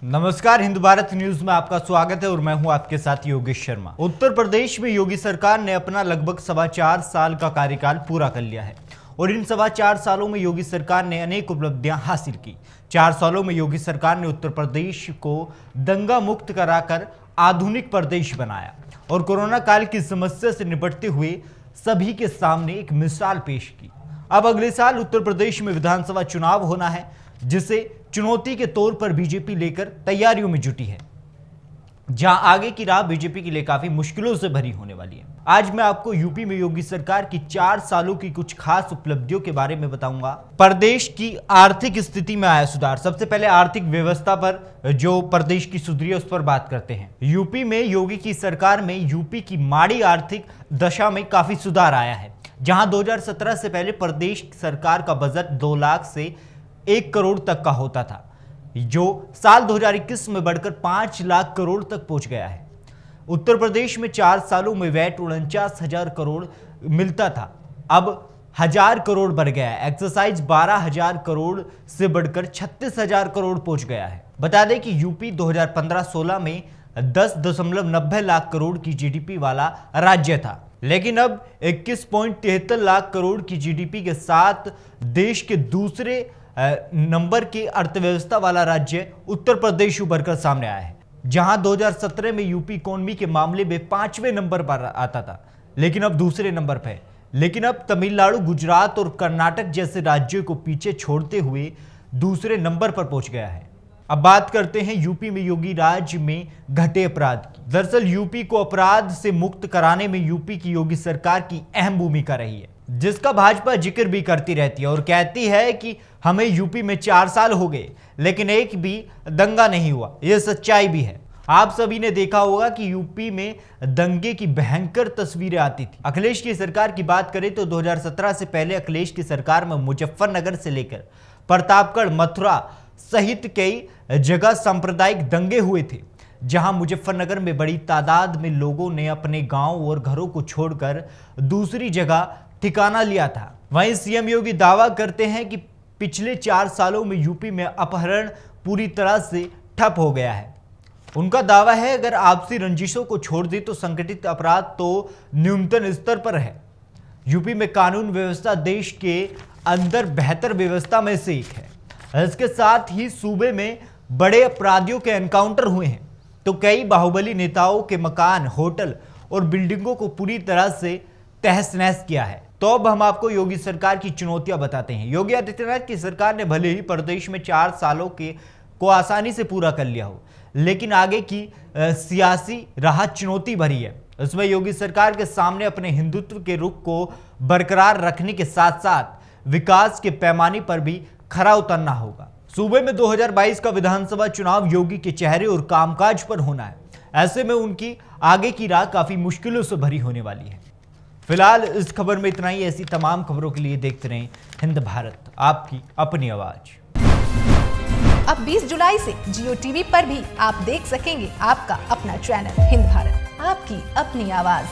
नमस्कार, हिंद भारत न्यूज में आपका स्वागत है और मैं हूं आपके साथ योगेश शर्मा। उत्तर प्रदेश में योगी सरकार ने अपना लगभग 4.25 साल का कार्यकाल पूरा कर लिया है और इन 4.25 सालों में योगी सरकार ने अनेक उपलब्धियां हासिल की। 4 सालों में योगी सरकार ने उत्तर प्रदेश को दंगा मुक्त कराकर आधुनिक प्रदेश बनाया और कोरोना काल की समस्या से निपटते हुए सभी के सामने एक मिसाल पेश की। अब अगले साल उत्तर प्रदेश में विधानसभा चुनाव होना है, जिसे चुनौती के तौर पर बीजेपी लेकर तैयारियों में जुटी है, जहां आगे की राह बीजेपी के लिए काफी मुश्किलों से भरी होने वाली है। आज मैं आपको यूपी में योगी सरकार की 4 सालों की कुछ खास उपलब्धियों के बारे में बताऊंगा। प्रदेश की आर्थिक स्थिति में आया सुधार। सबसे पहले आर्थिक व्यवस्था पर जो प्रदेश की सुधरी है उस पर बात करते हैं। यूपी में योगी की सरकार में यूपी की माड़ी आर्थिक दशा में काफी सुधार आया है, जहां 2017 से पहले प्रदेश सरकार का बजट 2 लाख से 1 करोड़ तक का होता था, जो साल 2021 में बढ़कर 5 लाख करोड़ तक पहुंच गया है। उत्तर प्रदेश में 4 सालों में वैट 49,000 करोड़ मिलता था, अब 1000 करोड़ बढ़ गया है। एक्साइज 12,000 करोड़ से बढ़कर 36,000 करोड़ पहुंच गया है। बता दें कि यूपी 2015-16 में 10.90 लाख करोड़ की जीडीपी वाला राज्य था, लेकिन अब 21.73 लाख करोड़ की जीडीपी के साथ देश के दूसरे नंबर की अर्थव्यवस्था वाला राज्य उत्तर प्रदेश उभर कर सामने आया है, जहां 2017 में यूपी इकोनॉमी के मामले में 5वें नंबर पर आता था, लेकिन अब दूसरे नंबर पर है। लेकिन अब तमिलनाडु, गुजरात और कर्नाटक जैसे राज्यों को पीछे छोड़ते हुए दूसरे नंबर पर पहुंच गया है। अब बात करते हैं यूपी में योगी राज्य में घटे अपराध की। दरअसल यूपी को अपराध से मुक्त कराने में यूपी की योगी सरकार की अहम भूमिका रही है, जिसका भाजपा जिक्र भी करती रहती है और कहती है कि हमें यूपी में 4 साल हो गए लेकिन एक भी दंगा नहीं हुआ। यह सच्चाई भी है। आप सभी ने देखा होगा कि यूपी में दंगे की भयंकर तस्वीरें आती थी। अखिलेश की सरकार की बात करें तो 2017 से पहले अखिलेश की सरकार में मुजफ्फरनगर से लेकर प्रतापगढ़, मथुरा सहित कई जगह सांप्रदायिक दंगे हुए थे, जहां मुजफ्फरनगर में बड़ी तादाद में लोगों ने अपने गांव और घरों को छोड़कर दूसरी जगह ठिकाना लिया था। वहीं सीएम योगी दावा करते हैं कि पिछले 4 सालों में यूपी में अपहरण पूरी तरह से ठप हो गया है। उनका दावा है अगर आपसी रंजिशों को छोड़ दे तो संगठित अपराध तो न्यूनतम स्तर पर है। यूपी में कानून व्यवस्था देश के अंदर बेहतर व्यवस्था में से एक है। इसके साथ ही सूबे में बड़े अपराधियों के एनकाउंटर हुए हैं, तो कई बाहुबली नेताओं के मकान, होटल और बिल्डिंगों को पूरी तरह से तहस नहस किया है। तो अब हम आपको योगी सरकार की चुनौतियां बताते हैं। योगी आदित्यनाथ की सरकार ने भले ही प्रदेश में 4 सालों को आसानी से पूरा कर लिया हो, लेकिन आगे की सियासी राह चुनौती भरी है। इसमें योगी सरकार के सामने अपने हिंदुत्व के रुख को बरकरार रखने के साथ साथ विकास के पैमाने पर भी खरा उतरना होगा। सूबे में 2022 का विधानसभा चुनाव योगी के चेहरे और कामकाज पर होना है। ऐसे में उनकी आगे की राह काफी मुश्किलों से भरी होने वाली है। फिलहाल इस खबर में इतना ही। ऐसी तमाम खबरों के लिए देखते रहें हिंद भारत, आपकी अपनी आवाज। अब 20 जुलाई से जियो टीवी पर भी आप देख सकेंगे आपका अपना चैनल हिंद भारत, आपकी अपनी आवाज।